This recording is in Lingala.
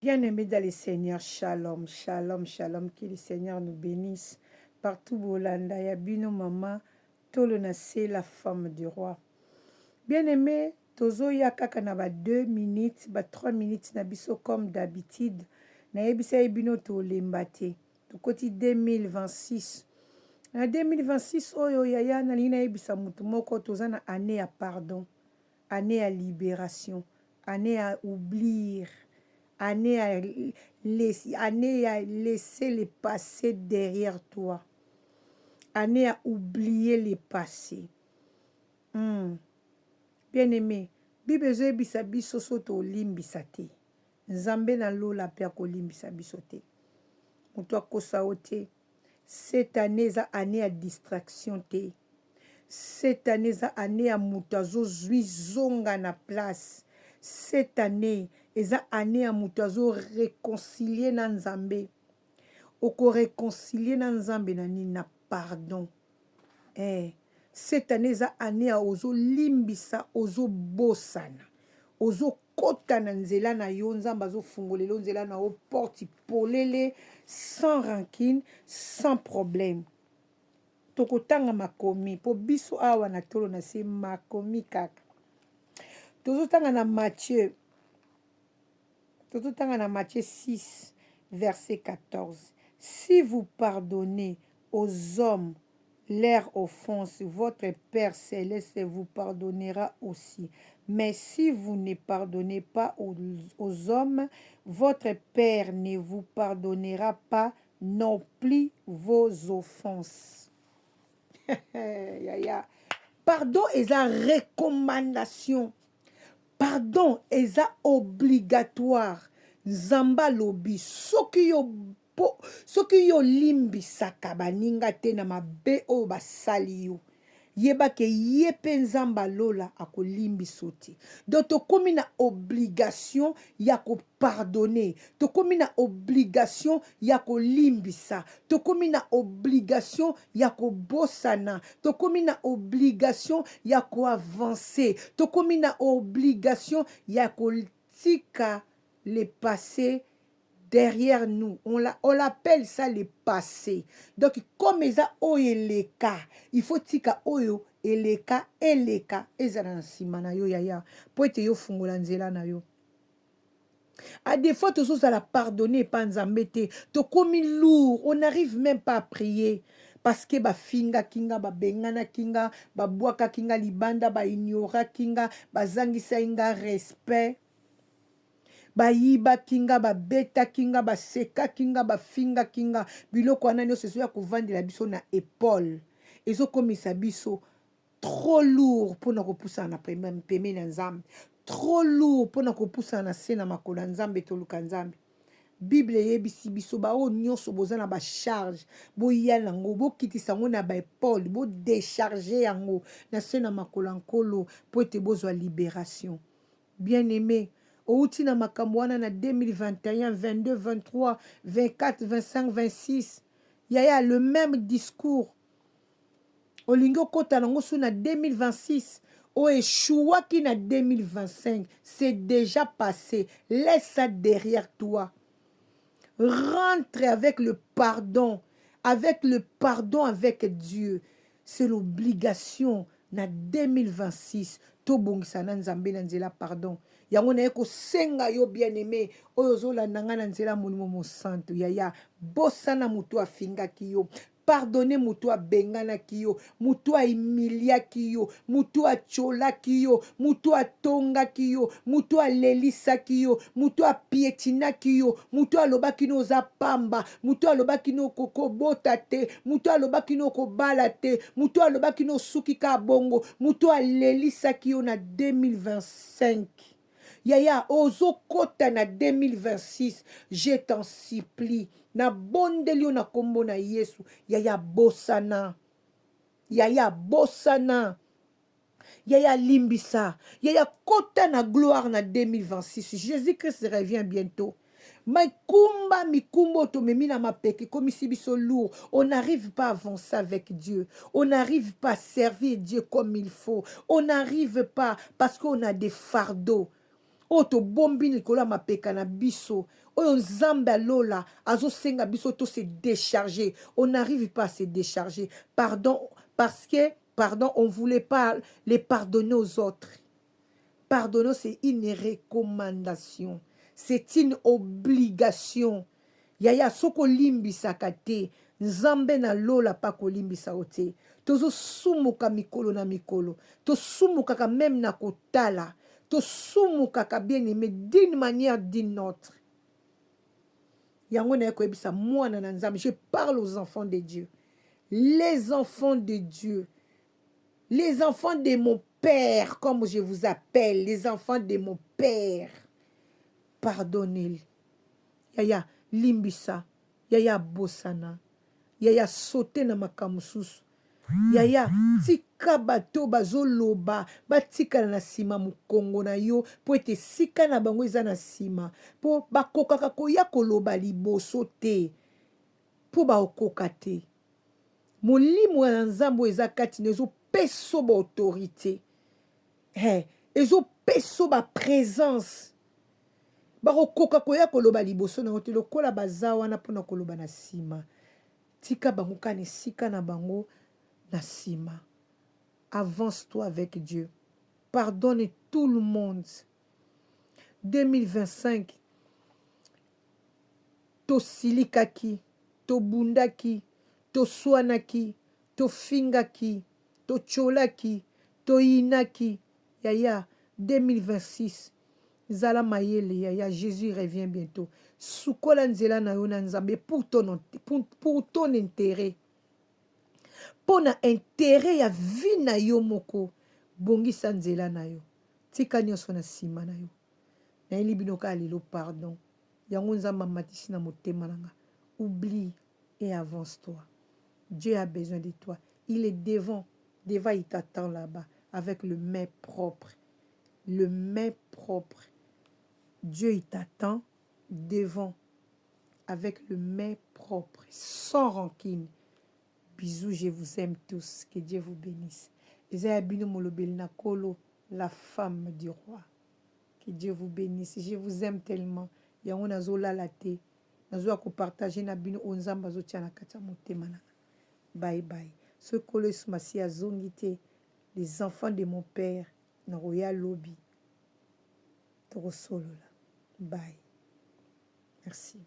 Bien-aimés dans le Seigneur, shalom, shalom, shalom, que le Seigneur nous bénisse. Partout, Bolanda, Yabino, Mama, Tolo Nassé, la femme du roi. Bien-aimés, Tozo Yaka na ba 2 minutes, ba 3 minutes, na biso comme d'habitude. Na yebisa yebino to lembate. To koti 2026. Na 2026, oyo yaya na lina yebisa mutu moko toza na année ya pardon, année à libération, année à oublier. Année à laisser le passé derrière toi. Année à oublier le passé. Bien-aimé, Bible ezobisa biso soto olimbisa te. Nzambe na lola pe akolimbisa biso te. Moto akosa o te. Cette année eza année à distraction te. Cette année eza année à moto azozwi zonga na place. Cette année eza année ya moto azo réconcilier na nzambe. Oko réconcilier na nzambe na nini na pardon. Cette année eza année ya ozo limbisa, ozo bosana, ozo kota na nzela na yo, nzambe azo fungolelo nzela na yo porte polele, sans rancune, sans problème. Tokotanga makomi po biso awa na tolo na se makomi kaka. Tozotanga na Matthieu 6, verset 14. Si vous pardonnez aux hommes leurs offenses, votre Père céleste vous pardonnera aussi. Mais si vous ne pardonnez pas aux hommes, votre Père ne vous pardonnera pas non plus vos offenses. Pardon est la recommandation. Pardon est obligatoire. Nzamba lobi soki yo limbisaka baninga te na mabe oyo basali yo, yebake ye mpe nzamba lola akolimbisa te. Donc tokomi na obligation ya kopardonner, tokomi na obligation ya kolimbisa, tokomi na obligation ya kobosana, tokomi na obligation ya koavancer, tokomi na obligation ya kotika le passé derrière nous. On l'appelle ça le passé. Donc, comme ça, oyeleka, il faut tika oyo, eleka, ezana na sima na yo yaya. Po ete yo fungola nzela na yo. À des fois, tous ça la pardonner, pas nzambe te. To komi lourd, on n'arrive même pas à prier. Parce que ba finga kinga, ba bengana kinga, ba boaka kinga libanda, ba ignora kinga, ba zangisa inga respect. Bayiba kinga, ba beta kinga, ba seka kinga, ba finga kinga. Biloko wana nyo seso ya kovandela biso na épaule. Ezo komisa biso trop lourd pour na kopusa na peme na nzambe. Trop lourd pour na kopusa na se na makolo nzambe toluka nzambe. Bible yebisi biso ba o nyonso boza na ba charge, bo yalango, bo kitisa ngo na ba épaule, bo décharger yango na se na makolo nkolo po ete bozwa libération. Bien-aimé, outi na makambo wana na 2021, 22, 23, 24, 25, 26. Yaya le même discours. Olingo kota nango sou na 2026. O échouaki na 2025. C'est déjà passé. Laisse ça derrière toi. Rentre avec le pardon. Avec le pardon avec Dieu. C'est l'obligation na 2026. Tobongisa na nzambe na nzela pardon. Yango na yeko senga yo bien-aimé. Oyo zolanda nga na nzela molimo mosantu. Yaya bosana mutu afingaki yo. Pardonnez mutu abenganaki yo, mutu aimiliaki yo, mutu acholaki yo, mutu atongaki yo, mutu alelisaki yo, mutu apietinaki yo, mutu alobaki no oza pamba, mutu alobaki no kokobota te, mutu alobaki no kobala te, mutu alobaki no suki ka bongo, mutu alelisaki yo na 2025. Yaya, ozo kota na 2026, je t'en supplie. Na bondeli yo na kombo na Yesu. Yaya bosana. Yaya bosana. Yaya limbisa. Yaya kota na gloire na 2026. Jésus-Christ revient bientôt. Mikumba mikumbo tomemi na mapeke comme si biso lourd. On n'arrive pas à avancer avec Dieu. On n'arrive pas à servir Dieu comme il faut. On n'arrive pas parce qu'on a des fardeaux. Oto bombi nikola mapeka na biso. oyo nzambe alola azosenga biso to se décharger. On n'arrive pas à se décharger. Pardon, parce que, pardon, on ne voulait pas les pardonner aux autres. Pardonner, c'est une recommandation. C'est une obligation. Yaya soko limbisaka te. Nzambe na lola pa kolimbisa o te. Tozo sumuka mikolo na mikolo. To sumukaka même na kotala. To sumukaka bien aimé d'une manière d'une autre. Yango na koyebisa mwana na nzambe. Je parle aux enfants de Dieu. Les enfants de Dieu. Les enfants de mon Père, comme je vous appelle, les enfants de mon Père. Pardonnez-le. Yaya limbisa. Yaya bosana. Yaya sauter na makamususu. Yaya tika bato bazoloba. Batika na sima mukongo na yo. Po ete sika na bango eza na sima. Po bakokaka koya koloba liboso te. Po baokoka te. Molimo ya nzambo eza kati nezo peso ba autorité. Ezo peso ba présence. Bakokoka koya koloba liboso na te lokola baza wana pona koloba na sima. Tika bango kane sika na bango na sima. Avance-toi avec Dieu. Pardonne tout le monde. 2025. To silikaki, to bundaki, to swanaki, to fingaki, to cholaki, to inaki. Yaya, 2026. Zala mayele, yaya, Jésus revient bientôt. Sukola nzela na yo na nzambe pour ton intérêt. Pour na intérêt ya vie na yo moko. Bongisa nzela na yo. Tika nyonso na sima na yo. Na yeli binoka alilo pardon. Yango nzamba matisi na motema nanga. Oublie et avance-toi. Dieu a besoin de toi. Il est devant. Devant, il t'attend là-bas. Avec le main propre. Le main propre. Dieu, il t'attend devant. Avec le main propre. Sans rancune. Bisous, je vous aime tous. Que Dieu vous bénisse. Isaiah Bino Molobel Nakolo, la femme du roi. Que Dieu vous bénisse. Je vous aime tellement. Yango nazola la te. Nazo ko partager na bino onzamba zo tia na kati ya motema na. Bye bye. Ce kolo sumasi azongite. Les enfants de mon père na royal lobby. Toro solo la. Bye. Merci.